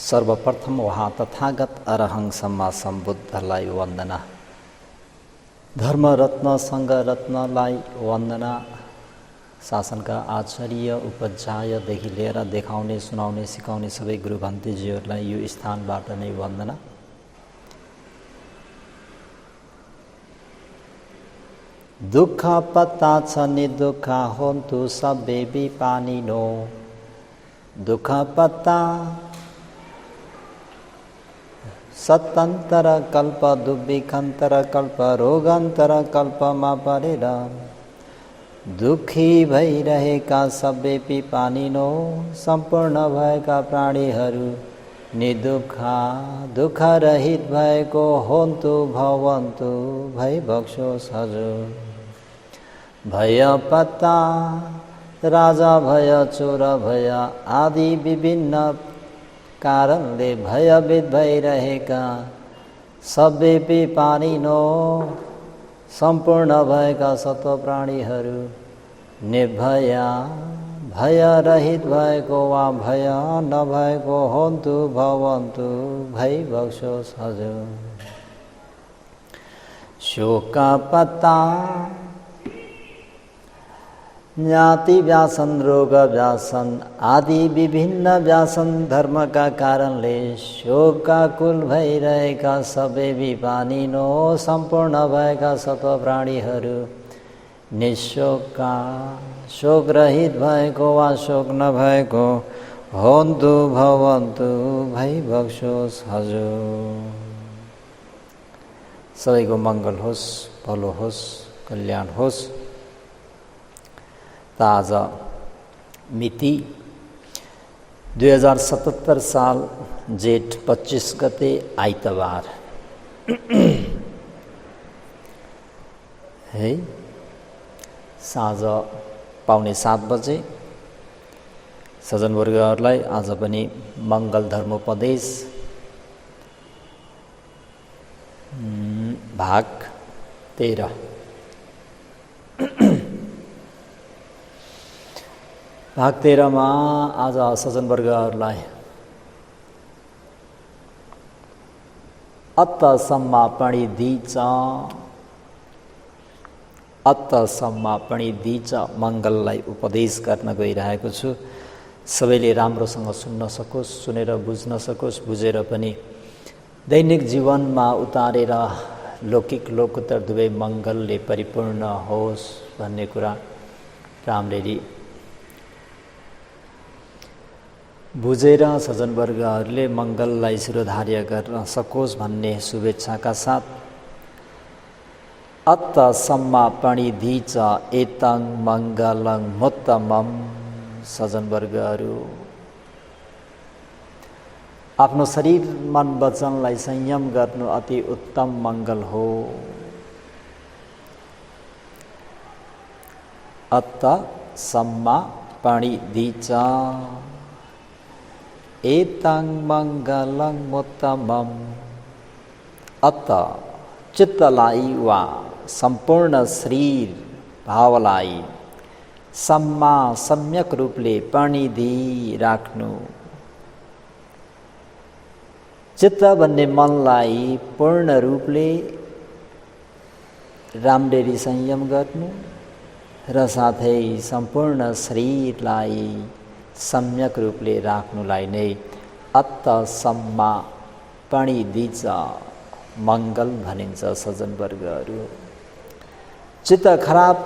सर्वप्रथम वहाँ तथागत अरहं सम्मा सम्बुद्धलाई वन्दना। धर्मरत्न सङ्घरत्नलाई वन्दना। शासनका आचार्य उपाध्यायदेखि लिएर देखाउने सुनाउने सिकाउने सबै गुरु भन्तेजीहरूलाई यो स्थानबाट नै वन्दना। दुःख पत्ता छ निदुःख होन्तु सबै विपानिनो। दुःख पत्ता सतन्तर कल्प दुर्भिक्षन्तर कल्प रोगान्तर कल्पमा परेर दुःखी भइरहेका सबै विपानिनो सम्पूर्ण भएका प्राणीहरू निदुःख दुःख रहित भएको होन्तु भवन्तु भइबक्सोस् हजुर। भय पत्ता राजा भय चोर भय आदि विभिन्न कारणले भयभीत भइरहेका सबै विपानिनो सम्पूर्ण भएका सत्व प्राणीहरू निर्भय भय रहित भएको वा भय नभएको होन्तु भवन्तु भइबक्सोस् हजुर। शोक पत्ता ज्ञाति व्यासन रोग व्यासन आदि विभिन्न व्यासन धर्मका कारणले शोकाकुल भइरहेका सबै विपानिनो सम्पूर्ण भएका सत्व प्राणीहरू निशोका शोक रहित भएको वा शोक नभएको होन्तु भवन्तु भइबक्सोस् हजुर। सबैको मङ्गल होस्, भलो होस्, कल्याण होस्। त आज मिति 2077 साल जेठ 25 गते आइतबार है साँझ 6:45 बजे सज्जनवर्गहरूलाई आज पनि मङ्गल धर्मोपदेश भाग 13 भाग 13 मा आज सज्जनवर्गहरूलाई अत्त सम्मापणी दीच मङ्गललाई उपदेश गर्न गइरहेको छु। सबैले राम्रोसँग सुन्न सकोस्, सुनेर बुझ्न सकोस्, बुझेर पनि दैनिक जीवनमा उतारेर लौकिक लोकोत्तर दुवै मङ्गलले परिपूर्ण होस् भन्ने कुरा राम्ररी बुझेर सज्जनवर्गहरूले मङ्गललाई शिरोधार्य गर्न सकोस् भन्ने शुभेच्छाका साथ अत्त सम्मापणी दीच एतं मङ्गलं मोत्तमम्। सज्जनवर्गहरू आफ्नो शरीर मन वचनलाई संयम गर्नु अति उत्तम मङ्गल हो। अत्त सम्मापणी दीच एतं मङ्गलं मोत्तमम्। अत चित्तलाई वा सम्पूर्ण शरीर भावलाई सम्यक रूपले परिधि राख्नु। चित्त भन्ने मनलाई पूर्ण रूपले राम्ररी संयम गर्नु र साथै सम्पूर्ण शरीरलाई सम्यक रूपले राख्नुलाई नै अत्त सम्मापणी दीच मङ्गल भनिन्छ। सज्जनवर्गहरू चित्त खराब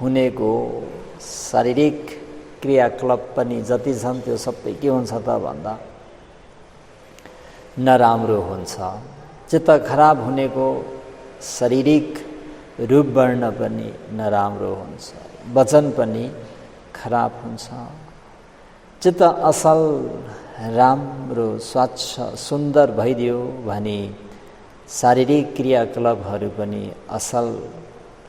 हुनेको शारीरिक क्रियाकलाप पनि जति छन् त्यो सबै के हुन्छ त भन्दा नराम्रो हुन्छ। चित्त खराब हुनेको शारीरिक रूप वर्ण पनि नराम्रो हुन्छ, वचन पनि खराब हुन्छ। चित्त असल राम्रो स्वच्छ सुन्दर भइदियो भने शारीरिक क्रियाकलापहरू पनि असल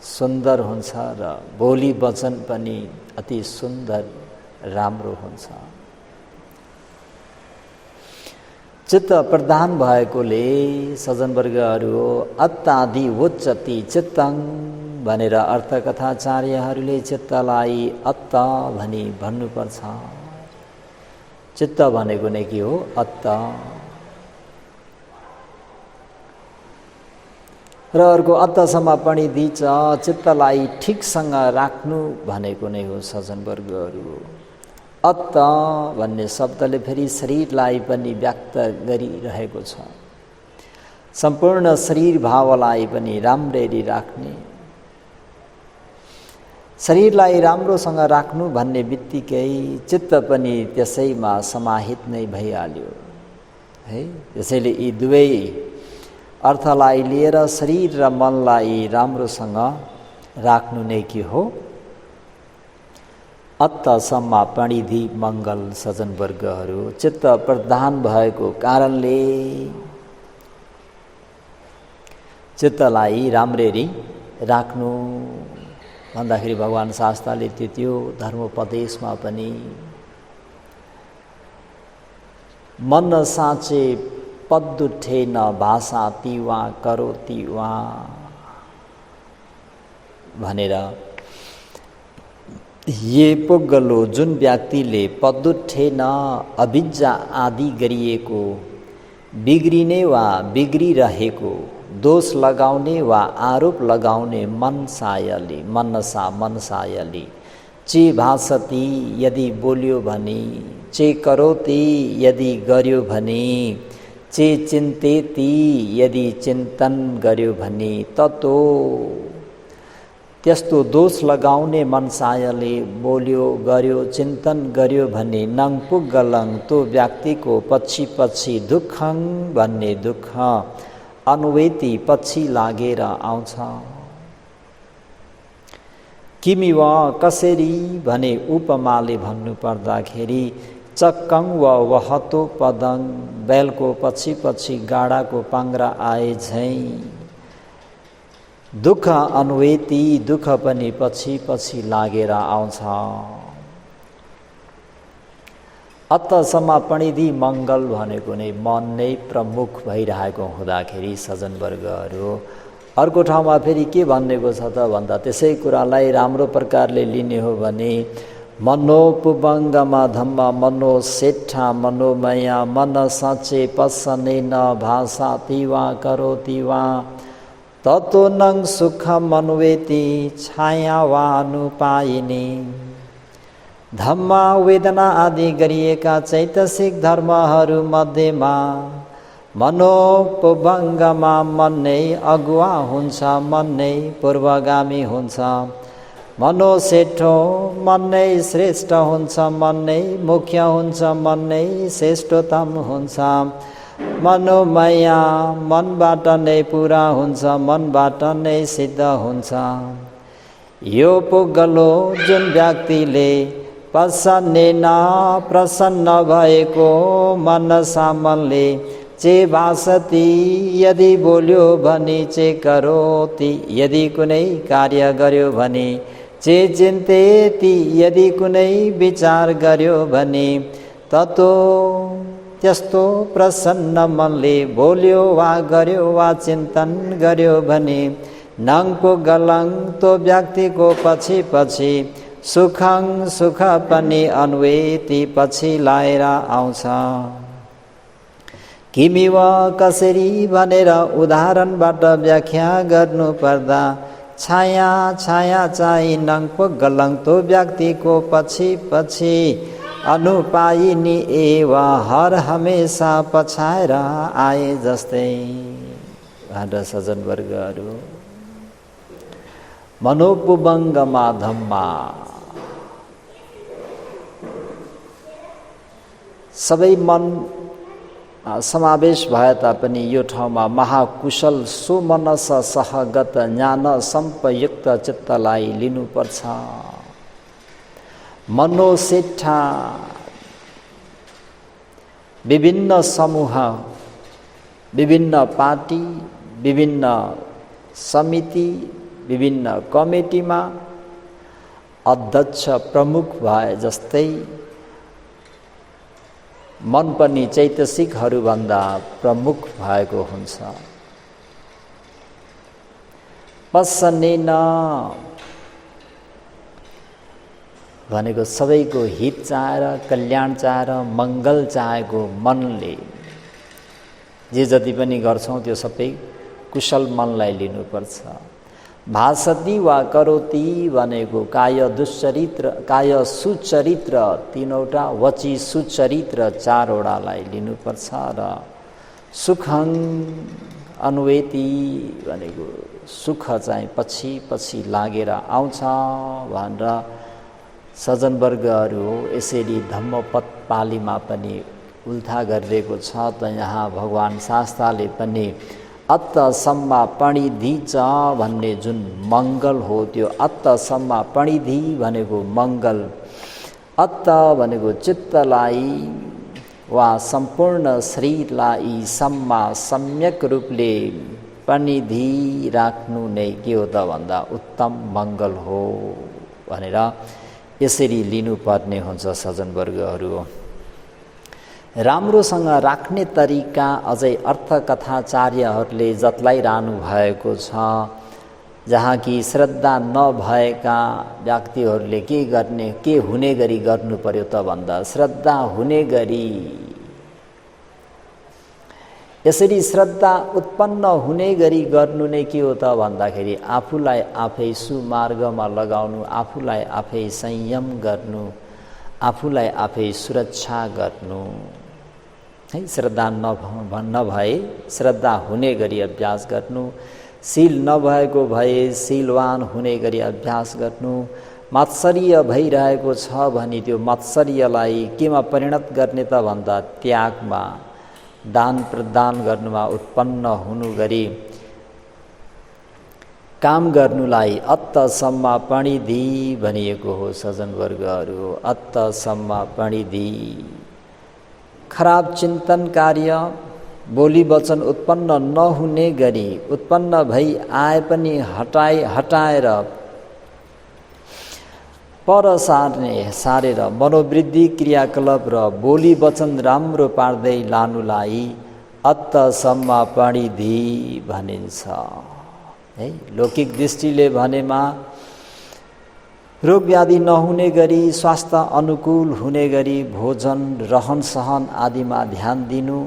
सुन्दर हुन्छ र बोली वचन पनि अति सुन्दर राम्रो हुन्छ। चित्त प्रधान भएकोले सज्जनवर्गहरू अत्तादि उच्चति चित्तं भनेर अर्थकथाचार्यहरूले चित्तलाई अत्त भनी भन्नुपर्छ। चित्त भनेको नै के हो? अत्त। र अर्को अत्तसम्म पढिदिन्छ, चित्तलाई ठिकसँग राख्नु भनेको नै हो सज्जनवर्गहरू। अत्त भन्ने शब्दले फेरि शरीरलाई पनि व्यक्त गरिरहेको छ। सम्पूर्ण शरीर भावलाई पनि राम्ररी राख्ने, शरीरलाई राम्रोसँग राख्नु भन्ने बित्तिकै चित्त पनि त्यसैमा समाहित नै भइहाल्यो है। त्यसैले यी दुवै अर्थलाई लिएर शरीर र मनलाई राम्रोसँग राख्नु नै के हो? अत्तसम्म पणिधि मङ्गल। सज्जनवर्गहरू, चित्त प्रधान भएको कारणले चित्तलाई राम्ररी राख्नु भन्दाखेरि भगवान् शास्त्रले त्यो धर्मोपदेशमा पनि मन साँचे पद्दुठेन भाषा तिवा करोति वा भनेर, ये पुग्गलो जुन व्यक्तिले पद्दुठेन अभिज्जा आदि गरिएको, बिग्रिने वा बिग्रिरहेको, दोष लगाउने वा आरोप लगाउने मनसायली चे भाषती यदि बोल्यो भने, चे करोति यदि गर्यो भने, चे चिन्तेति यदि चिन्तन गर्यो भने, ततो त्यस्तो दोष लगाउने मनसायले बोल्यो गर्यो चिन्तन गर्यो भने, नङ पुग्गलङ तो व्यक्तिको पछि पछि दुःखङ भन्ने दुःख अनुवेति पछि लागेर आउँछ। किमि वा कसरी भने उपमाले भन्नु पर्दाखेरि, चक्कङ व वहतो पदङ, बैलको पछि पछि गाडाको पाङ्ग्रा आए झैँ, दुःख अनुवेति दुःख पनि पछि पछि लागेर आउँछ। अत्तसम्म पणिधि मङ्गल भनेको नै मन नै प्रमुख भइरहेको हुँदाखेरि सज्जनवर्गहरू, अर्को ठाउँमा फेरि के भनिएको छ त भन्दा, त्यसै कुरालाई राम्रो प्रकारले लिने हो भने, मनोपुबङ्गमा धम्म मनो सेठा मनोमया मन साँचे पसने न भाषा तिवा करोति वा, ततो नङ सुखम अनुवेति छाया वा अनुपाइने। धम्म वेदना आदि गरिएका चैतसिक धर्महरू मध्येमा मनोपुबङ्गमा मन नै अगुवा हुन्छ, मन नै पूर्वगामी हुन्छ। मनोसेठो मन नै श्रेष्ठ हुन्छ, मन नै मुख्य हुन्छ, मन नै श्रेष्ठतम हुन्छ। मनोमया मनबाट नै पुरा हुन्छ, मनबाट नै सिद्ध हुन्छ। यो पुग्गलो जुन व्यक्तिले प्रसन्न भएको मनसा मनले, चे भाषती यदि बोल्यो भने, चे करोति यदि कुनै कार्य गर्यो भने, चे चिन्तेति यदि कुनै विचार गर्यो भने, ततो त्यस्तो प्रसन्न मनले बोल्यो वा गर्यो वा चिन्तन गर्यो भने, नङ पुग्गलङ तो व्यक्तिको पछि पछि सुखङ सुख पनि अनुवेति पछि लाएर आउँछ। किमि वा कसरी भनेर उदाहरणबाट व्याख्या गर्नु पर्दा, छाया छाया चाहिँ नङ पुग्गलङ तो व्यक्तिको पछि पछि अनुपाइनी एवा हर हमेसा पछाएर आए जस्तै। भनेर सज्जनवर्गहरू, मनोपुबङ्गमा धम्मा, सबै मन समावेश भए तापनि यो ठाउँमा महाकुशल सुमनस सहगत ज्ञान सम्पयुक्त चित्तलाई लिनुपर्छ। मनोसेठा विभिन्न समूह, विभिन्न पार्टी, विभिन्न समिति, विभिन्न कमिटीमा अध्यक्ष प्रमुख भए जस्तै मन पनि चैतसिकहरूभन्दा प्रमुख भएको हुन्छ। पसनेन भनेको सबैको हित चाहेर, कल्याण चाहेर, मङ्गल चाहेको मनले जे जति पनि गर्छौँ त्यो सबै कुशल मनलाई लिनुपर्छ। भासति वा करोति भनेको काय दुश्चरित्र, काय सुचरित्र तीनवटा, वची सुचरित्र चारवटालाई लिनुपर्छ। र सुखं अनुवेति भनेको सुख चाहिँ पछि पछि लागेर आउँछ भनेर सज्जनवर्गहरू यसरी धम्मपद पालीमा पनि उल्था गरिरहेको छ। त यहाँ भगवान् शास्ताले पनि अत्त सम्मा पणिधि च भन्ने जुन मङ्गल हो त्यो अत्त सम्मा पणिधि भनेको मङ्गल, अत्त भनेको चित्तलाई वा सम्पूर्ण शरीरलाई सम्मा सम्यक रूपले पणिधि राख्नु नै के हो त भन्दा उत्तम मङ्गल हो भनेर यसरी लिनुपर्ने हुन्छ सज्जनवर्गहरू। राम्रोसँग राख्ने तरिका अझै अर्थकथाचार्यहरूले जतलाइरहनु भएको छ। जहाँ कि श्रद्धा नभएका व्यक्तिहरूले के गर्ने, के हुने गरी गर्नु पर्यो त भन्दा श्रद्धा हुने गरी, यसरी श्रद्धा उत्पन्न हुने गरी गर्नु नै के हो त भन्दाखेरि आफूलाई आफै सुमार्गमा लगाउनु, आफूलाई आफै संयम गर्नु, आफूलाई आफै सुरक्षा गर्नु है। श्रद्धा नभए श्रद्धा हुने गरी अभ्यास गर्नु, शील नभएको भए शीलवान हुने गरी अभ्यास गर्नु, मात्सर्य भइरहेको छ भने त्यो मात्सर्यलाई केमा परिणत गर्ने त भन्दा त्यागमा, दान प्रदान गर्नुमा उत्पन्न हुनु गरी काम गर्नुलाई अत्त सम्मा पणिधि भनिएको हो सज्जनवर्गहरू। अत्त सम्मा पणिधि खराब चिन्तन कार्य, बोली वचन उत्पन्न नहुने गरी, उत्पन्न भई आए पनि हटाएर पर सारेर मनोवृद्धि क्रियाकलाप र बोली वचन राम्रो पार्दै लानुलाई अत्त सम्मा पणिधि भनिन्छ है। लौकिक दृष्टिले भनेमा रोग व्याधि नहुने गरी, स्वास्थ्य अनुकूल हुने गरी भोजन रहन सहन आदिमा ध्यान दिनु,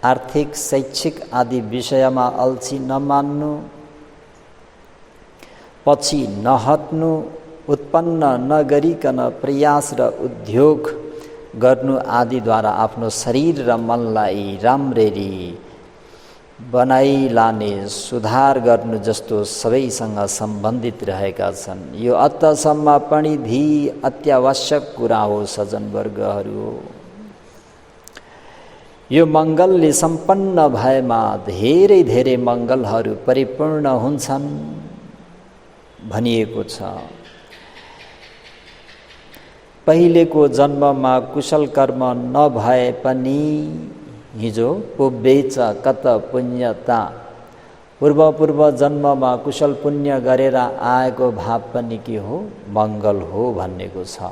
आर्थिक शैक्षिक आदि विषयमा अल्छी नमान्नु, पछि नहट्नु, उत्पन्न नगरिकन प्रयास र उद्योग गर्नु आदिद्वारा आफ्नो शरीर र मनलाई राम्ररी बनाइलाने, सुधार गर्नु जस्तो सबैसँग सम्बन्धित रहेका छन्। यो अत्त सम्मा पणिधि अत्यावश्यक कुरा हो सज्जनवर्गहरू। यो मङ्गलले सम्पन्न भएमा धेरै धेरै मङ्गलहरू परिपूर्ण हुन्छन् भनिएको छ। पहिलेको जन्ममा कुशल कर्म नभए पनि हिजो पुब्बेच कत पुण्यता, पूर्व जन्ममा कुशल पुण्य गरेर आएको भाव पनि के हो, मङ्गल हो भन्नेको छ।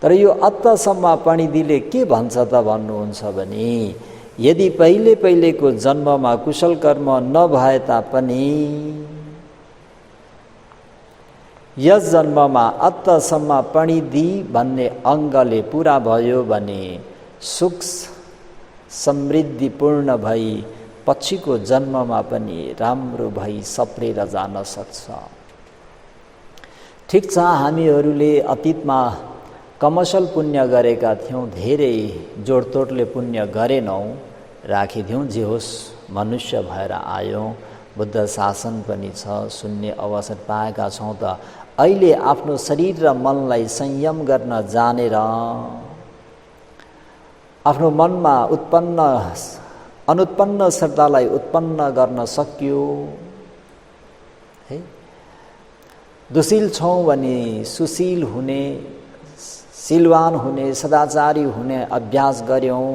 तर यो अत्तसम्म पणिधिले के भन्छ त भन्नुहुन्छ भने यदि पहिलेको जन्ममा कुशल कर्म नभए तापनि यस जन्ममा अत्तसम्म पणिधि भन्ने अङ्गले पुरा भयो भने सुख समृद्धिपूर्ण भई पछिको जन्ममा पनि राम्रो भई सप्रेर जान सक्छ। ठिक छ, हामीहरूले अतीतमा कमसल पुण्य गरेका थियौँ, धेरै जोडतोडले पुण्य गरेनौँ, राखिदिउँ, जे होस् मनुष्य भएर आयौँ, बुद्ध शासन पनि छ, सुन्ने अवसर पाएका छौँ। त अहिले आफ्नो शरीर र मनलाई संयम गर्न जानेर आफ्नो मनमा अनुत्पन्न श्रद्धालाई उत्पन्न गर्न सक्यो है। दुशील छौँ भने सुशील हुने, शीलवान हुने, सदाचारी हुने अभ्यास गर्यौँ।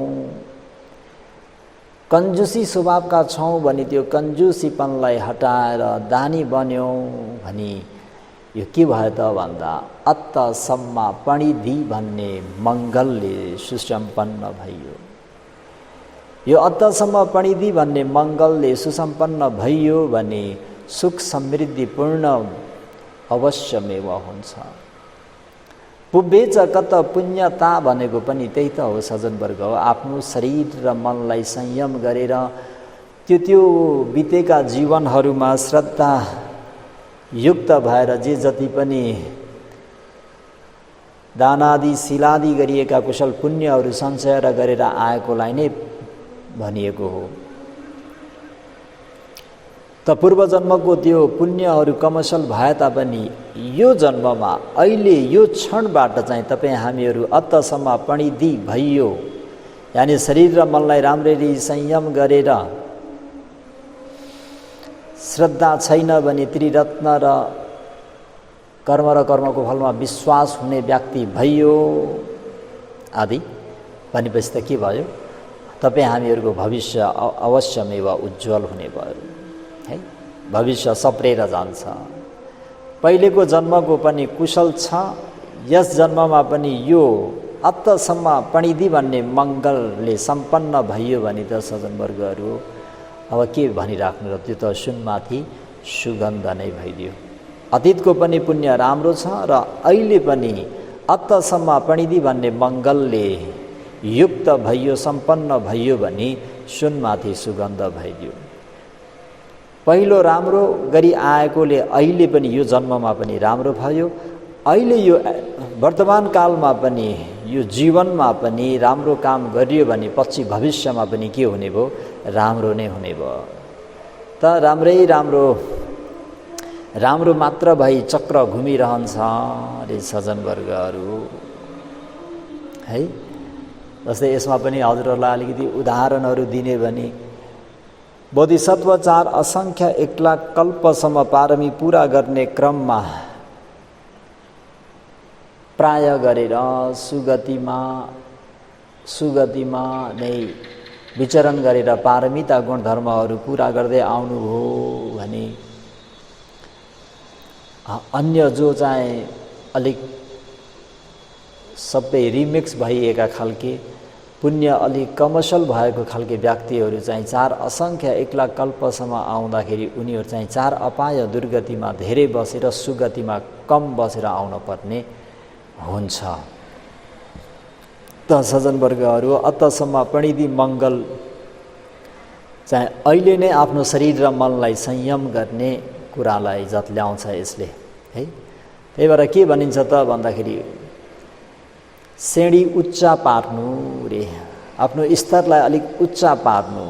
कन्जुसी स्वभावका छौँ भने त्यो कन्जुसीपनलाई हटाएर दानी बन्यौँ भनी यो के भयो त भन्दा अत्तसम्म पणिधि भन्ने मङ्गलले सुसम्पन्न भयो। यो अत्तसम्म पणिधि भन्ने मङ्गलले सुसम्पन्न भयो भने सुख समृद्धिपूर्ण अवश्यमेव हुन्छ। पुब्बेच कत पुण्यता भनेको पनि त्यही त हो सज्जनवर्ग हो। आफ्नो शरीर र मनलाई संयम गरेर त्यो बितेका जीवनहरूमा श्रद्धा युक्त भएर जे जति पनि दानादि शिलादि गरिएका कुशल पुण्यहरू सञ्चय गरेर आएकोलाई नै भनिएको हो। त पूर्व जन्मको त्यो पुण्यहरू कमसल भए तापनि यो जन्ममा अहिले यो क्षणबाट चाहिँ तपाईँ हामीहरू अत्तसम्म पणिधि भइयो, यानि शरीर र मनलाई राम्ररी संयम गरेर श्रद्धा छैन भने त्रिरत्न र कर्मको फलमा विश्वास हुने व्यक्ति भइयो आदि भनेपछि त के भयो, तपाईँ हामीहरूको भविष्य अवश्यमेव उज्जवल हुने भयो है। भविष्य सप्रेर जान्छ। पहिलेको जन्मको पनि कुशल छ, यस जन्ममा पनि यो अत्तसम्म पणिधि भन्ने मङ्गलले सम्पन्न भइयो भने त सज्जनवर्गहरू अब के भनिराख्नु र, त्यो त सुनमाथि सुगन्ध नै भइदियो। अतीतको पनि पुण्य राम्रो छ र अहिले पनि अत्तसम्म पणिधि भन्ने मङ्गलले युक्त भइयो, सम्पन्न भइयो भने सुनमाथि सुगन्ध भइदियो। पहिलो राम्रो गरी आएकोले अहिले पनि यो जन्ममा पनि राम्रो भयो, अहिले यो वर्तमान कालमा पनि यो जीवनमा पनि राम्रो काम गरियो भने पछि भविष्यमा पनि के हुने भयो, राम्रो नै हुने भयो। त राम्रो मात्र भई चक्र घुमिरहन्छ अरे सज्जनवर्गहरू है। जस्तै यसमा पनि हजुरहरूलाई अलिकति उदाहरणहरू दिने भने बोधिसत्व 4 असङ्ख्य 1 लाख कल्पसम्म पारमी पुरा गर्ने क्रममा प्राय गरेर सुगतिमा नै विचरण गरेर पारमिता गुणधर्महरू पुरा गर्दै आउनुभयो भने अन्य जो चाहिँ अलिक सबै रिमिक्स भइएका खालके पुण्य अलिक कमसल भएको खालके व्यक्तिहरू चाहिँ 4 असङ्ख्य 1 लाख कल्पसम्म आउँदाखेरि उनीहरू चाहिँ 4 अपाय दुर्गतिमा धेरै बसेर सुगतिमा कम बसेर आउन पर्ने हुन्छ। त सज्जनवर्गहरू अत्तसम्म पणिधि मङ्गल चाहिँ अहिले नै आफ्नो शरीर र मनलाई संयम गर्ने कुरालाई जत्ल्याउँछ यसले है। त्यही भएर के भनिन्छ त भन्दाखेरि श्रेणी उच्चा पार्नु रे, आफ्नो स्तरलाई अलिक उच्चा पार्नु।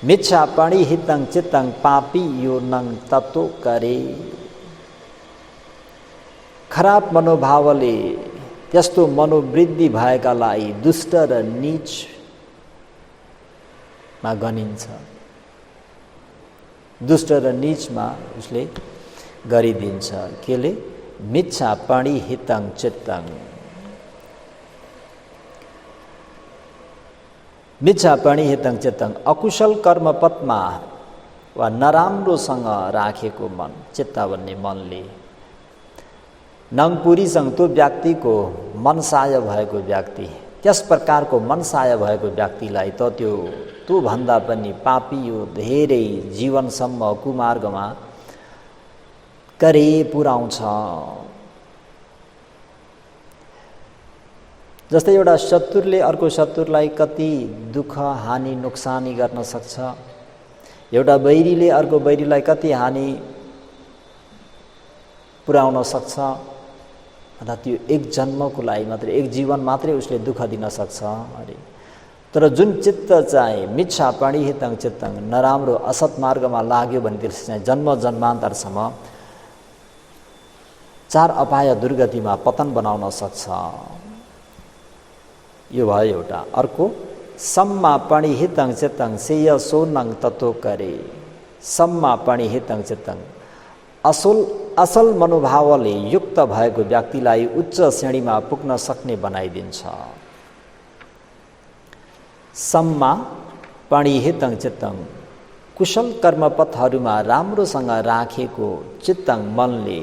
मिच्छा पणि हितङ चित्तङ पापी यो नङ तत्व करे। खराब मनोभावले त्यस्तो मनोवृद्धि भएकालाई दुष्ट र नीचमा गनिन्छ, दुष्ट र नीचमा उसले गरिदिन्छ। केले मिच्छा पणि हितङ चित्तङ, मिच्छा पणि हितङ चित्तङ अकुशल कर्मपथमा वा नराम्रोसँग राखेको मन, चित्त भन्ने मनले नङपुरीसँग त्यो व्यक्तिको मनसाय भएको व्यक्ति, त्यस प्रकारको मनसाय भएको व्यक्तिलाई त त्यो भन्दा पनि पापी यो धेरै जीवनसम्म कुमार्गमा करे पुर्याउँछ। जस्तै एउटा शत्रुले अर्को शत्रुलाई कति दुःख हानि नोक्सानी गर्न सक्छ, एउटा बैरीले अर्को बैरीलाई कति हानि पुर्याउन सक्छ, अन्त त्यो एक जन्मको लागि मात्रै, एक जीवन मात्रै उसले दुःख दिन सक्छ अरे। तर जुन चित्त चाहिँ मिच्छा पणि हितङ चित्तङ नराम्रो असत मार्गमा लाग्यो भने त्यसले चाहिँ जन्म जन्मान्तरसम्म 4 अपाय दुर्गतिमा पतन बनाउन सक्छ। यो भयो एउटा। अर्को सम्मा पणि हितङ चित्तङ सेय सोनङ तत्व करे। सम्मा पणि हितङ चित्तङ असल मनोभावले युक्त भएको व्यक्तिलाई उच्च श्रेणीमा पुग्न सक्ने बनाइदिन्छ। सम्मा पणि हितङ चित्तङ कुशल कर्मपथहरूमा राम्रोसँग राखेको चित्तङ मनले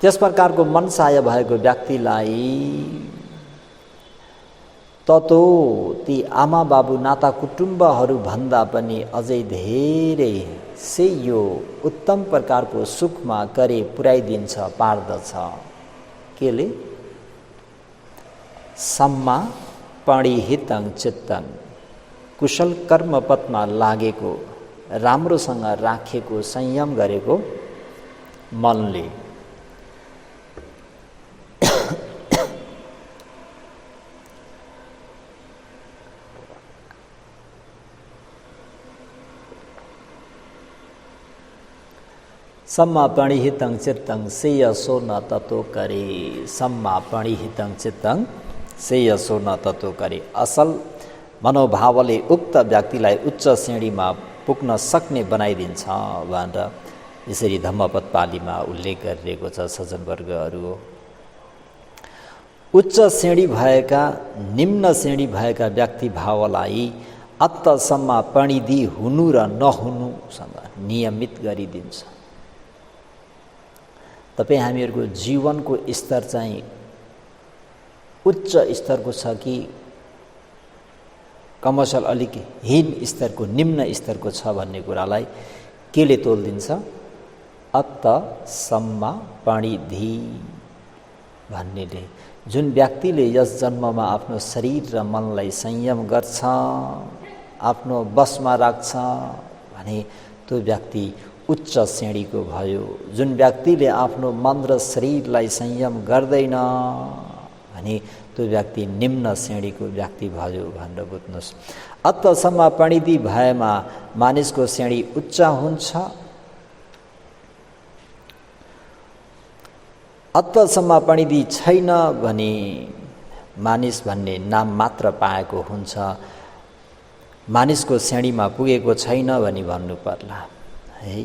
त्यस प्रकारको मनसाय भएको व्यक्तिलाई ततो ती आमा बाबु नाता कुटुम्बहरू भन्दा पनि अझै धेरै से यो उत्तम प्रकारको सुखमा करे पुर्याइदिन्छ पार्दछ। केले? सम्मा पणिहितं चित्तं, कुशल कर्मपथमा लागेको, राम्रोसँग राखेको, संयम गरेको मनले। सम्मा पणिहितं चित्तं श्रेयसो न ततो करे। सम्मा पणिहितं चित्तं श्रेयसो न ततो करे। असल मनोभावले उक्त व्यक्तिलाई उच्च श्रेणीमा पुग्न सक्ने बनाइदिन्छ भनेर यसरी धम्मपद पालीमा उल्लेख गरिरहेको छ सज्जनवर्गहरू। उच्च श्रेणी भएका, निम्न श्रेणी भएका व्यक्ति भावलाई अत्तसम्म पणिदि हुनु र नहुनुसँग नियमित गरिदिन्छ। तपाईँ हामीहरूको जीवनको स्तर चाहिँ उच्च स्तरको छ कि कमर्सियल अलिक हीन स्तरको, निम्न स्तरको छ भन्ने कुरालाई केले तोल्दिन्छ? अत्त सम्मा पणिधि भन्नेले। जुन व्यक्तिले यस जन्ममा आफ्नो शरीर र मनलाई संयम गर्छ, आफ्नो बसमा राख्छ भने त्यो व्यक्ति उच्च श्रेणीको भयो। जुन व्यक्तिले आफ्नो मन र शरीरलाई संयम गर्दैन भने त्यो व्यक्ति निम्न श्रेणीको व्यक्ति भयो भनेर बुझ्नुहोस्। अत्तसम्म पणिधि भएमा मानिसको श्रेणी उच्च हुन्छ। अत्तसम्म पणिधि छैन भने मानिस भन्ने नाम मात्र पाएको हुन्छ, मानिसको श्रेणीमा पुगेको छैन भनी भन्नु पर्ला है।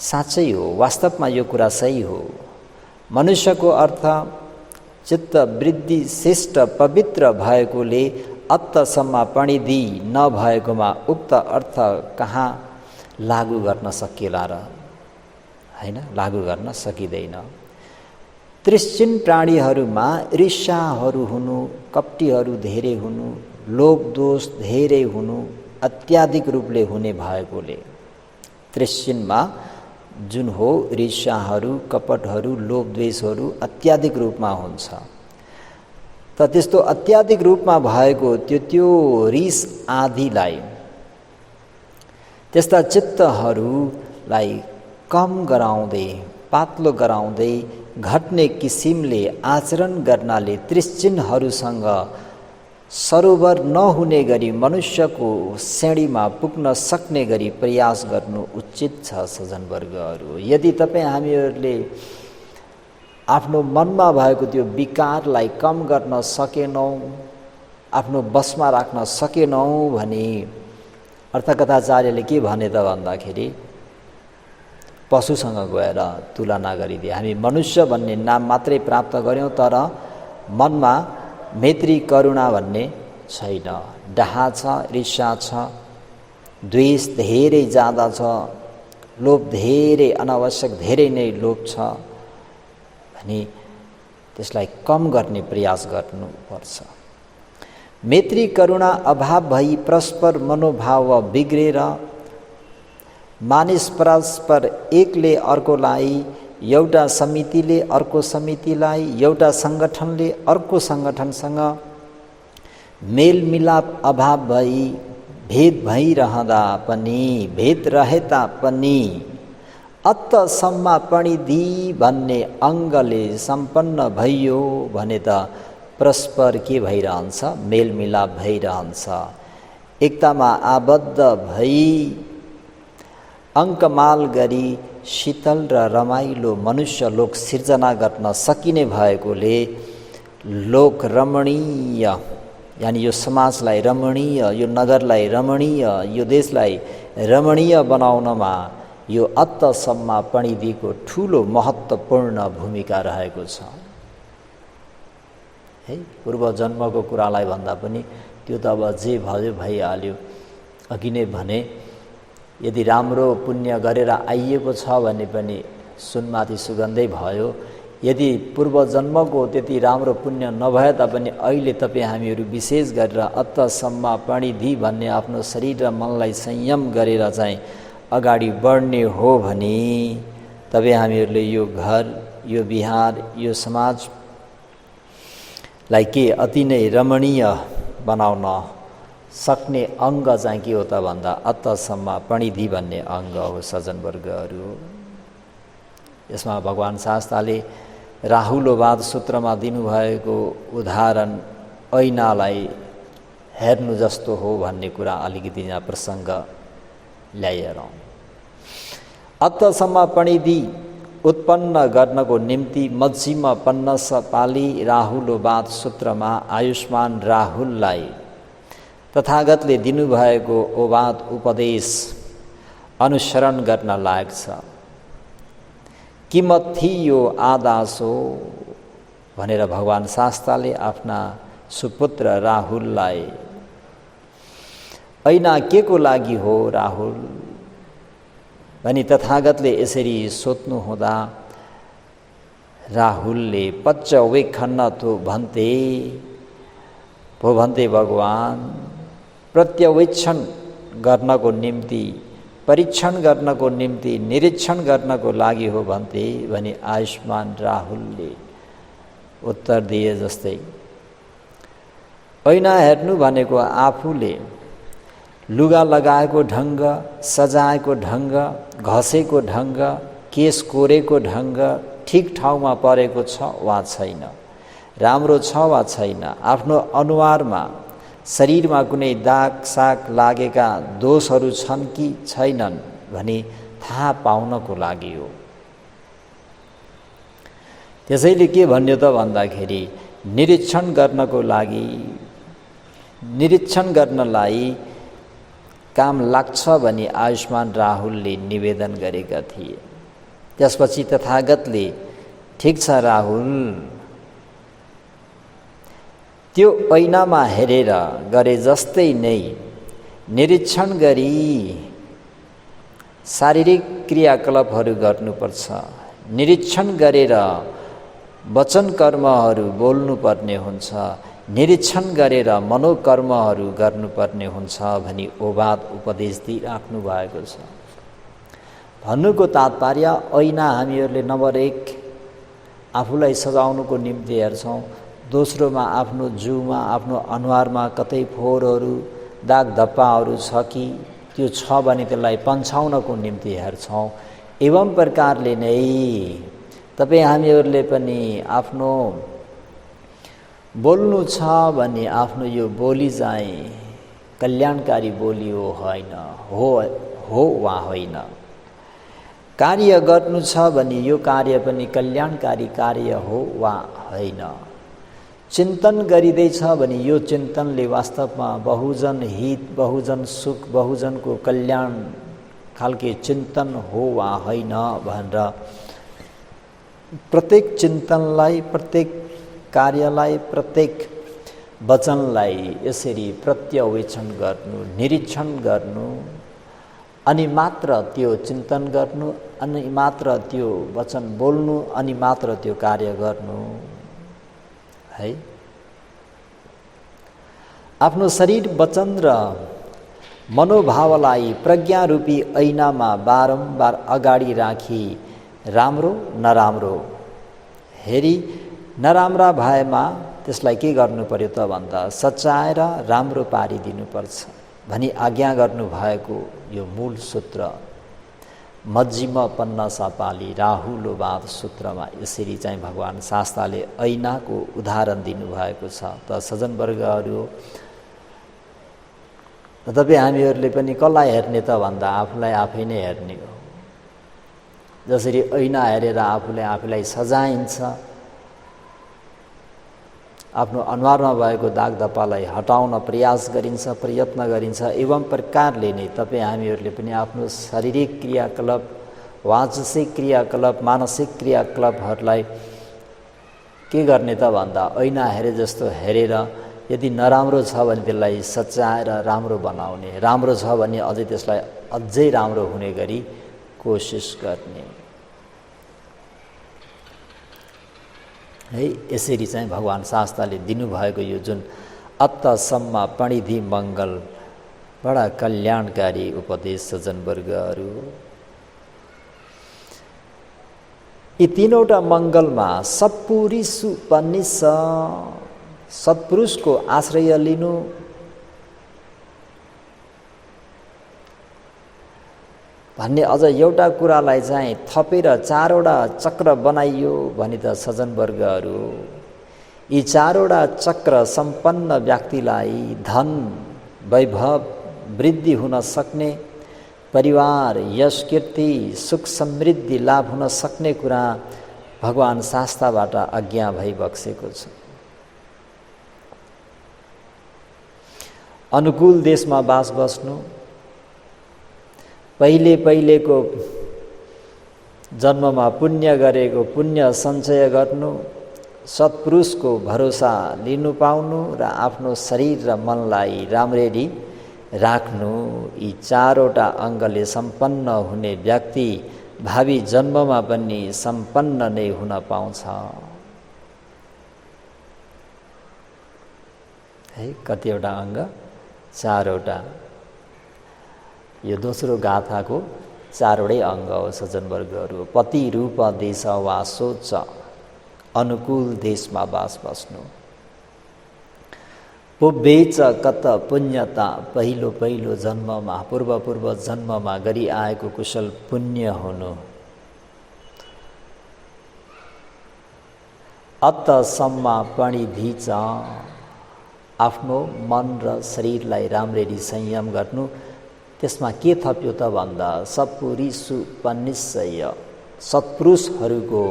साँच्चै हो, वास्तवमा यो कुरा सही हो। मनुष्यको अर्थ चित्त वृद्धि श्रेष्ठ पवित्र भएकोले अत्तसम्म पणिधि नभएकोमा उक्त अर्थ कहाँ लागू गर्न सकिएला र? हैन, लागू गर्न सकिँदैन। तृष्णिन प्राणीहरूमा ईर्ष्याहरू हुनु, कपटीहरू धेरै हुनु, लोभ दोष धेरै हुनु अत्याधिक रूपले हुने भएकोले तृष्णिनमा जुन हो ईर्ष्याहरू, कपटहरू, लोभ द्वेषहरू अत्याधिक रूपमा हुन्छ। त त्यस्तो अत्याधिक रूपमा भएको त्यो रिस आदिलाई, त्यस्ता चित्तहरूलाई कम गराउँदै, पातलो गराउँदै घट्ने किसिमले आचरण गर्नाले तृष्णिनहरूसँग सरोवर नहुने गरी मनुष्यको श्रेणीमा पुग्न सक्ने गरी प्रयास गर्नु उचित छ सज्जनवर्गहरू। यदि तपाईँ हामीहरूले आफ्नो मनमा भएको त्यो विकारलाई कम गर्न सकेनौँ, आफ्नो बसमा राख्न सकेनौँ भने अर्थकथाचार्यले के भने त भन्दाखेरि पशुसँग गएर तुलना गरिदिए। हामी मनुष्य भन्ने नाम मात्रै प्राप्त गर्यौँ तर मनमा मैत्री करुणा भन्ने छैन। डाहा छ, ईर्ष्या छ, द्वेष धेरै ज्यादा छ, लोभ धेरै, अनावश्यक धेरै नै लोभ छ भने त्यसलाई कम गर्ने प्रयास गर्नुपर्छ। मैत्री करुणा अभाव भई परस्पर मनोभाव बिग्रेर मानिस परस्पर एकले अर्कोलाई, एउटा समितिले अर्को समितिलाई, एउटा सङ्गठनले अर्को सङ्गठनसँग मेलमिलाप अभाव भई भेद भइरहँदा पनि, भेद रहे तापनि अत्तसम्म पणिधि भन्ने अङ्गले सम्पन्न भइयो भने त परस्पर के भइरहन्छ? मेलमिलाप भइरहन्छ। एकतामा आबद्ध भई अङ्कमाल गरी शीतल र रमाइलो मनुष्य लोक सिर्जना गर्न सकिने भएकोले लोक रमणीय, यानि यो समाजलाई रमणीय, यो नगरलाई रमणीय, यो देशलाई रमणीय बनाउनमा यो अत्तसम्म पणिधिको ठुलो महत्त्वपूर्ण भूमिका रहेको छ है। पूर्व जन्मको कुरालाई भन्दा पनि त्यो त अब जे भयो भइहाल्यो। अघि नै भने यदि राम्रो पुण्य गरेर आइएको छ भने पनि सुनमाथि सुगन्धै भयो, यदि पूर्वजन्मको त्यति राम्रो पुण्य नभए तापनि अहिले तपाईँ हामीहरू विशेष गरेर अत्तसम्म पणिधि भन्ने आफ्नो शरीर र मनलाई संयम गरेर चाहिँ अगाडि बढ्ने हो भने तपाईँ हामीहरूले यो घर, यो विहार, यो समाजलाई के अति नै रमणीय बनाउन सक्ने अङ्ग चाहिँ के हो त भन्दा अत्तसम्म पणिधि भन्ने अङ्ग हो सज्जनवर्गहरू। यसमा भगवान् शास्त्रले राहुलोवाद सूत्रमा दिनुभएको उदाहरण ऐनालाई हेर्नु जस्तो हो भन्ने कुरा अलिकति यहाँ प्रसङ्ग ल्याइरहँ। अत्तसम्म पणिधि उत्पन्न गर्नको निम्ति मज्जिम पन्नस पाली राहुलोवाद सूत्रमा आयुष्मान राहुललाई तथागतले दिनुभएको ओवाद उपदेश अनुसरण गर्न लायक छ। किमत थी यो आदासो भनेर भगवान् शास्त्रले आफ्ना सुपुत्र राहुललाई ऐना के को लागि हो राहुल भनी तथागतले यसरी सोध्नु हुँदा राहुलले पच्च वेखन्न तो भन्ते भो भन्ते भगवान् प्रत्यवेक्षण गर्नको निम्ति, परीक्षण गर्नको निम्ति, निरीक्षण गर्नको लागि हो भन्थे भनी आयुष्मान राहुलले उत्तर दिए जस्तै ऐना हेर्नु भनेको आफूले लुगा लगाएको ढङ्ग, सजाएको ढङ्ग, घसेको ढङ्ग, केस कोरेको ढङ्ग ठिक ठाउँमा परेको छ वा छैन, राम्रो छ वा छैन, आफ्नो अनुहारमा शरीरमा कुनै दाग साग लागेका दोषहरू छन् कि छैनन् भनी थाहा पाउनको लागि हो। त्यसैले के भन्यो त भन्दाखेरि निरीक्षण गर्नको लागि, निरीक्षण गर्नलाई काम लाग्छ भनी आयुष्मान राहुलले निवेदन गरेका थिए। त्यसपछि तथागतले ठिक छ राहुल, त्यो ऐनामा हेरेर गरे जस्तै नै निरीक्षण गरी शारीरिक क्रियाकलापहरू गर्नुपर्छ, निरीक्षण गरेर वचन कर्महरू बोल्नुपर्ने हुन्छ, निरीक्षण गरेर मनोकर्महरू गर्नुपर्ने हुन्छ भनी ओवाद उपदेश दिइराख्नु भएको छ। भन्नुको तात्पर्य ऐना हामीहरूले नम्बर 1 आफूलाई सजाउनुको निम्ति हेर्छौँ, दोस्रोमा आफ्नो जिउमा, आफ्नो अनुहारमा कतै फोहोरहरू, दाग धप्पाहरू छ कि त्यो छ भने त्यसलाई पन्छाउनको निम्ति हेर्छौँ। एवं प्रकारले नै तपाईँ हामीहरूले पनि आफ्नो बोल्नु छ भने आफ्नो यो बोली चाहिँ कल्याणकारी बोली हो होइन, हो वा होइन, कार्य गर्नु छ भने यो कार्य पनि कल्याणकारी कार्य हो वा होइन, चिन्तन गरिँदैछ भने यो चिन्तनले वास्तवमा बहुजन हित, बहुजन सुख, बहुजनको कल्याण खालके चिन्तन हो वा होइन भनेर प्रत्येक चिन्तनलाई, प्रत्येक कार्यलाई, प्रत्येक वचनलाई यसरी प्रत्यवेक्षण गर्नु, निरीक्षण गर्नु, अनि मात्र त्यो चिन्तन गर्नु, अनि मात्र त्यो वचन बोल्नु, अनि मात्र त्यो कार्य गर्नु है। आफ्नो शरीर, वचन र मनोभावलाई प्रज्ञारूपी ऐनामा बारम्बार अगाडि राखी राम्रो नराम्रो हेरी नराम्रा भएमा त्यसलाई के गर्नु पर्यो त भन्दा सच्याएर राम्रो पारिदिनुपर्छ भनी आज्ञा गर्नुभएको यो मूल सूत्र मज्जिम पन्नसा पाली राहुलोवाद सूत्रमा यसरी चाहिँ भगवान् शास्त्रले ऐनाको उदाहरण दिनुभएको छ। त सज्जनवर्गहरू, तपाईँ हामीहरूले पनि कसलाई हेर्ने त भन्दा आफूलाई आफै नै हेर्ने हो। जसरी ऐना हेरेर आफूले आफूलाई सजाइन्छ, आफ्नो अनुहारमा भएको दाग धप्पालाई हटाउन प्रयास गरिन्छ, प्रयत्न गरिन्छ। एवं प्रकारले नै तपाईँ हामीहरूले पनि आफ्नो शारीरिक क्रियाकलाप, वाचिक क्रियाकलाप, मानसिक क्रियाकलापहरूलाई के गर्ने त भन्दा ऐना हेरे जस्तो हेरेर यदि नराम्रो छ भने त्यसलाई सच्याएर राम्रो बनाउने, राम्रो छ भने अझै त्यसलाई अझै राम्रो हुने गरी कोसिस गर्ने। है। यसरी चाहिँ भगवान् शास्ताले दिनुभएको यो जुन अत्तसम्म पणिधि मङ्गल बडा कल्याणकारी उपदेश सज्जनवर्गहरू। यी तीनवटा मङ्गलमा सत्पुरुष सत्पुरुषको आश्रय लिनु, भन्ने अझ एउटा कुरालाई चाहिँ थपेर 4वटा चक्र बनाइयो भने त सज्जनवर्गहरू, यी 4वटा चक्र सम्पन्न व्यक्तिलाई धन वैभव वृद्धि हुन सक्ने, परिवार यश कीर्ति सुख समृद्धि लाभ हुन सक्ने कुरा भगवान् शास्ताबाट आज्ञा भई बक्सेको छ। अनुकूल देशमा बास बस्नु, पहिलेको जन्ममा पुण्य गरेको पुण्य सञ्चय गर्नु, सत्पुरुषको भरोसा लिनु पाउनु र आफ्नो शरीर र मनलाई राम्ररी राख्नु, यी 4वटा अङ्गले सम्पन्न हुने व्यक्ति भावी जन्ममा पनि सम्पन्न नै हुन पाउँछ। है, कतिवटा अङ्ग? 4वटा। यो दोस्रो गाथाको 4वटै अङ्ग हो सज्जनवर्गहरू। पति रूप देश वा सोच, अनुकूल देशमा बास बस्नु। पुब्बेच कत पुण्यता, पहिलो जन्ममा पूर्व जन्ममा गरी आएको कुशल पुण्य हुनु। अत्तसम्म पणिधिच, आफ्नो मन र शरीरलाई राम्ररी संयम गर्नु। त्यसमा के थप्यो त भन्दा सत्पुरुषु पनिश्चय, सत्पुरुषहरूको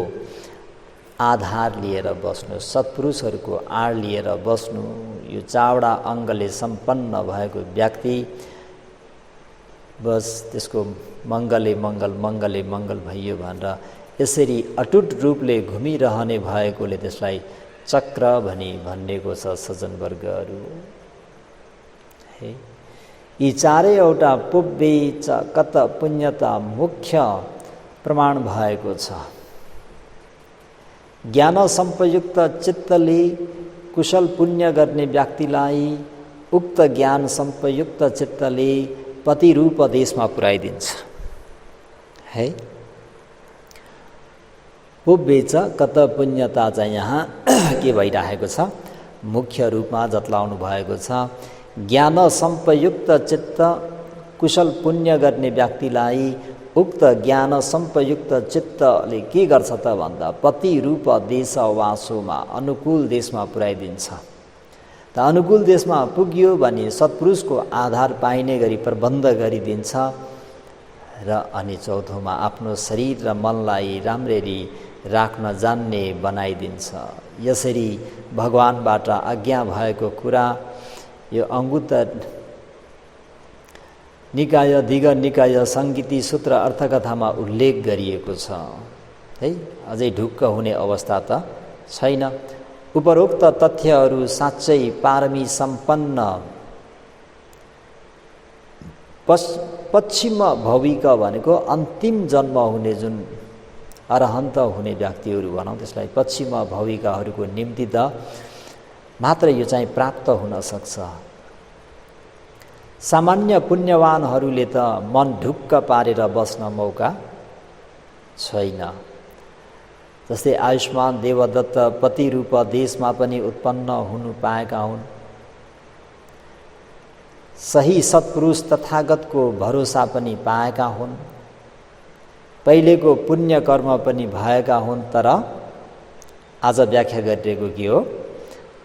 आधार लिएर बस्नु, सत्पुरुषहरूको आड लिएर बस्नु। यो 4वटा अङ्गले सम्पन्न भएको व्यक्ति बस त्यसको मङ्गले मङ्गल भइयो भनेर यसरी अटुट रूपले घुमिरहने भएकोले त्यसलाई चक्र भनी भन्नेको छ सज्जनवर्गहरू। है, यी 4वटा पुब्बेच कत पुण्यता मुख्य प्रमाण भएको छ। ज्ञान संपयुक्त चित्तले कुशल पुण्य गर्ने व्यक्तिलाई उक्त ज्ञान संपयुक्त चित्तले पति रूप देशमा पुर्याइदिन्छ। है, पुब्बेच कत पुण्यता चाहिँ यहाँ के भइरहेको छ? मुख्य रूपमा जतलाउनु भएको छ। ज्ञान संपयुक्त चित्त कुशल पुण्य गर्ने व्यक्तिलाई उक्त ज्ञान संपयुक्त चित्तले के गर्छ त भन्दा पति रूप देश वासोमा, अनुकूल देशमा पुर्याइदिन्छ। त अनुकूल देशमा पुग्यो भने सत्पुरुषको आधार पाइने गरी प्रबन्ध गरिदिन्छ र अनि चौथोमा आफ्नो शरीर र मनलाई राम्ररी राख्न जान्ने बनाइदिन्छ। यसरी भगवानबाट आज्ञा भएको कुरा यो अंगुत्तर निकाय दिग निकाय संगीति सूत्र अर्थकथामा उल्लेख गरिएको छ। है, अझै ढुक्क हुने अवस्था त छैन। उपरोक्त तथ्यहरू साँच्चै पारमी सम्पन्न पश्चिम भौविक भनेको अन्तिम जन्म हुने जुन अरहन्त हुने व्यक्तिहरू भनौँ, त्यसलाई पश्चिम भौविकहरूको निम्ति त मात्र यो चाहिँ प्राप्त हुन सक्छ। सामान्य पुण्यवानहरूले त मन ढुक्क पारेर बस्न मौका छैन। जस्तै आयुष्मान देवदत्त पति रूप देशमा पनि उत्पन्न हुनु पाएका हुन्। सही सत्पुरुष तथागतको भरोसा पनि पाएका हुन्। पहिलेको पुण्य कर्म पनि भएका हुन्। तर आज व्याख्या गरिएको के हो?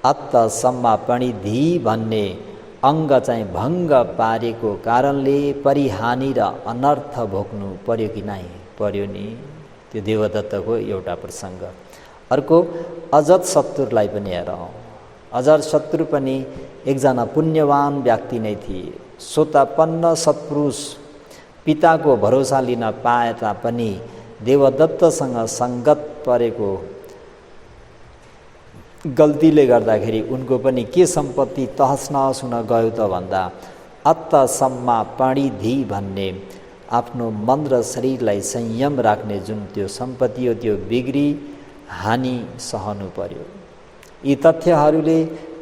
अत्तसम्म पणिधि भन्ने अङ्ग चाहिँ भङ्ग पारेको कारणले परिहानि र अनर्थ भोग्नु पर्यो कि नै? पर्यो नि। त्यो देवदत्तको एउटा प्रसङ्ग। अर्को अजत शत्रुलाई पनि हेरौँ। अजत शत्रु पनि एकजना पुण्यवान व्यक्ति नै थिए। सोतापन्न सत्पुरुष पिताको भरोसा लिन पाए तापनि देवदत्तसँग सङ्गत परेको गल्तीले गर्दाखेरि उनको पनि के सम्पत्ति तहस नहस हुन गयो त भन्दा अत्तसम्म पणिधि भन्ने आफ्नो मन र शरीरलाई संयम राख्ने जुन त्यो सम्पत्ति हो त्यो बिग्री हानि सहनु पर्यो। यी तथ्यहरूले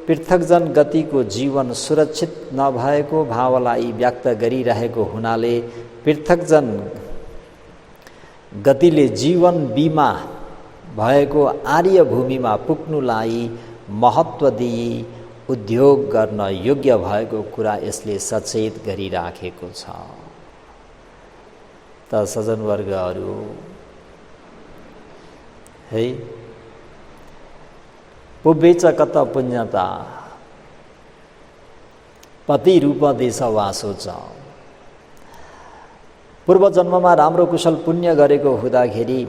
पृथकजन गतिको जीवन सुरक्षित नभएको भावलाई व्यक्त गरिरहेको हुनाले पृथकजन गतिले जीवन बिमा भएको आर्य भूमिमा पुग्नुलाई महत्त्व दिई उद्योग गर्न योग्य भएको कुरा यसले सचेत गरिराखेको छ। त सज्जनवर्गहरू है, पुब्बेच कत पुण्यता पति रूप देश वासो छ। पूर्व जन्ममा राम्रो कुशल पुण्य गरेको हुँदाखेरि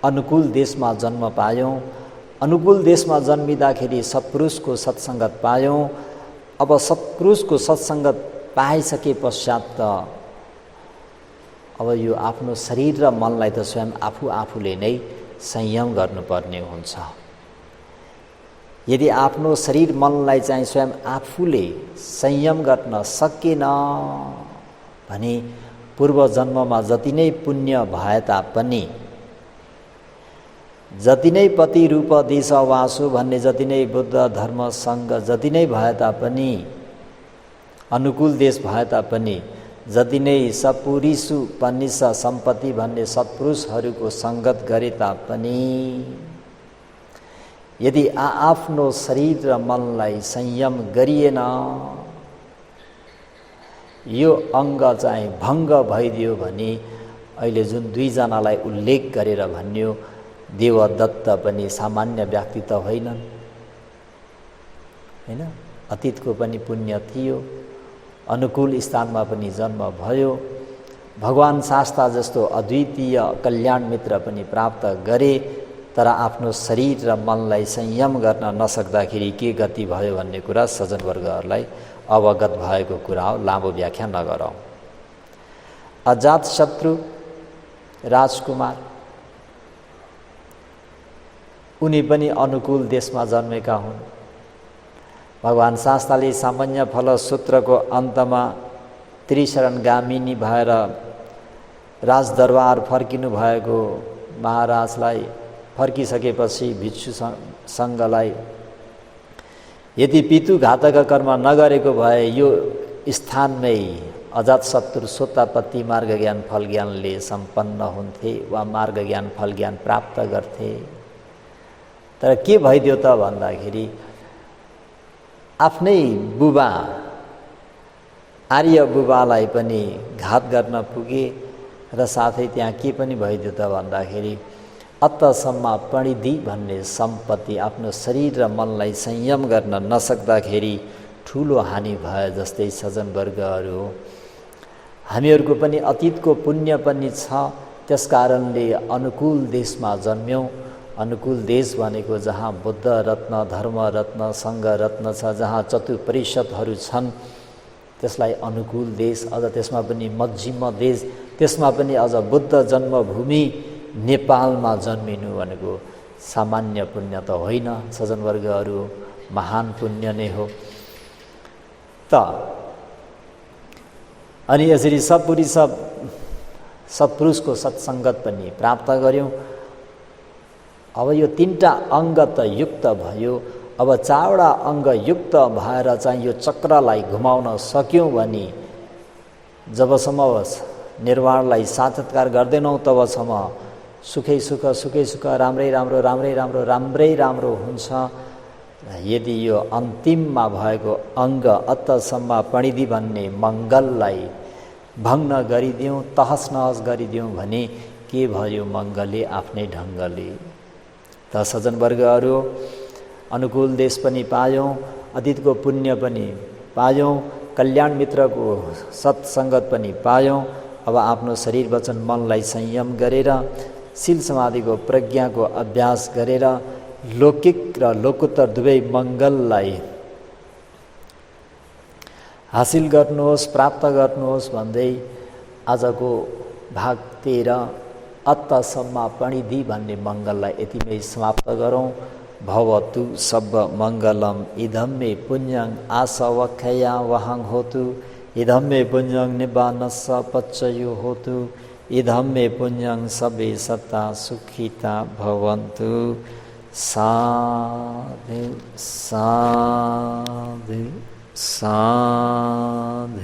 अनुकूल देशमा जन्म पायौँ। अनुकूल देशमा जन्मिँदाखेरि सत्पुरुषको सत्सङ्गत पायौँ। अब सत्पुरुषको सत्सङ्गत पाइसके पश्चात त अब यो आफ्नो शरीर र मनलाई त स्वयं आफूले नै संयम गर्नुपर्ने हुन्छ। यदि आफ्नो शरीर मनलाई चाहिँ स्वयं आफूले संयम गर्न सकेन भने पूर्व जन्ममा जति नै पुण्य भए तापनि, जति नै पति रूप देश वासु भन्ने जति नै बुद्ध धर्म सङ्घ जति नै भए तापनि, अनुकूल देश भए तापनि, जति नै सपुरिसु पनिस सम्पत्ति भन्ने सत्पुरुषहरूको सङ्गत गरे तापनि यदि आफ्नो शरीर र मनलाई संयम गरिएन, यो अङ्ग चाहिँ भङ्ग भइदियो भने अहिले जुन दुईजनालाई उल्लेख गरेर भन्यो, देवदत्त पनि सामान्य व्यक्ति त होइनन् हैन। अतीतको पनि पुण्य थियो, अनुकूल स्थानमा पनि जन्म भयो, भगवान शास्ता जस्तो अद्वितीय कल्याण मित्र पनि प्राप्त गरे, तर आफ्नो शरीर र मनलाई संयम गर्न नसक्दाखेरि के गति भयो भन्ने कुरा सज्जनवर्गहरूलाई अवगत भएको कुरा हो, लामो व्याख्या नगरौँ। अजातशत्रु राजकुमार उनी पनि अनुकूल देशमा जन्मेका हुन्। भगवान शास्ताले सामान्य फल सूत्रको अन्तमा त्रिशरणगामिनी भएर राजदरबार फर्किनु भएको महाराजलाई फर्किसकेपछि भिक्षु सङ्घलाई यदि पितृघातक कर्म नगरेको भए यो स्थानमै अजातशत्रु सोतापत्ति मार्ग ज्ञान फल ज्ञानले सम्पन्न हुन्थे वा मार्ग ज्ञान फल ज्ञान प्राप्त गर्थे। तर के भइदियो त भन्दाखेरि आफ्नै बुबा आर्य बुबालाई पनि घात गर्न पुगे र साथै त्यहाँ के पनि भइदियो त भन्दाखेरि अत्तसम्म परिधि भन्ने सम्पत्ति आफ्नो शरीर र मनलाई संयम गर्न नसक्दाखेरि ठुलो हानि भए जस्तै सज्जनवर्गहरू हामीहरूको पनि अतीतको पुण्य पनि छ। त्यसकारणले अनुकूल देशमा जन्म्यौँ। अनुकूल देश भनेको जहाँ बुद्ध रत्न धर्म रत्न सङ्घ रत्न छ, जहाँ चतुपरिषदहरू छन्, त्यसलाई अनुकूल देश। अझ त्यसमा पनि मध्यम देश, त्यसमा पनि अझ बुद्ध जन्मभूमि नेपालमा जन्मिनु भनेको सामान्य पुण्य त होइन सज्जनवर्गहरू, महान पुण्य नै हो। त अनि यसरी सत्पुरुषको सत्सङ्गत पनि प्राप्त गऱ्यौँ। अब यो तीनटा अङ्ग त युक्त भयो। अब चारवटा अङ्ग युक्त भएर चाहिँ यो चक्रलाई घुमाउन सक्यौँ भने जबसम्म निर्वाणलाई साक्षात्कार गर्दैनौँ तबसम्म सुखै सुख सुखै सुख राम्रै राम्रो राम्रै राम्रो राम्रै राम्रो हुन्छ। यदि यो अन्तिममा भएको अङ्ग अत्तसम्म परिधि भन्ने मङ्गललाई भङ्ग गरिदिउँ, तहस नहस गरिदिउँ भने के भयो? मङ्गलले आफ्नै ढङ्गले। त सज्जनवर्गहरू अनुकूल देश पनि पायौँ, अतीतको पुण्य पनि पायौँ, कल्याण मित्रको सत्सङ्गत पनि पायौँ। अब आफ्नो शरीर वचन मनलाई संयम गरेर शील समाधिको प्रज्ञाको अभ्यास गरेर लौकिक र लोकोत्तर दुवै मङ्गललाई हासिल गर्नुहोस्, प्राप्त गर्नुहोस् भन्दै आजको भाग 13 अत्तसम्म परिधि भन्ने मङ्गललाई यतिमै समाप्त गरौँ। भवतु सब मङ्गलम इदं मे पुण्यं आसवक्षया वहं होतु, इदं मे पुण्यं निब्बानस्स पच्चयो होतु, इदं मे पुण्यं सबे सत्ता सुखिता भवन्तु। साधु साधु साधु।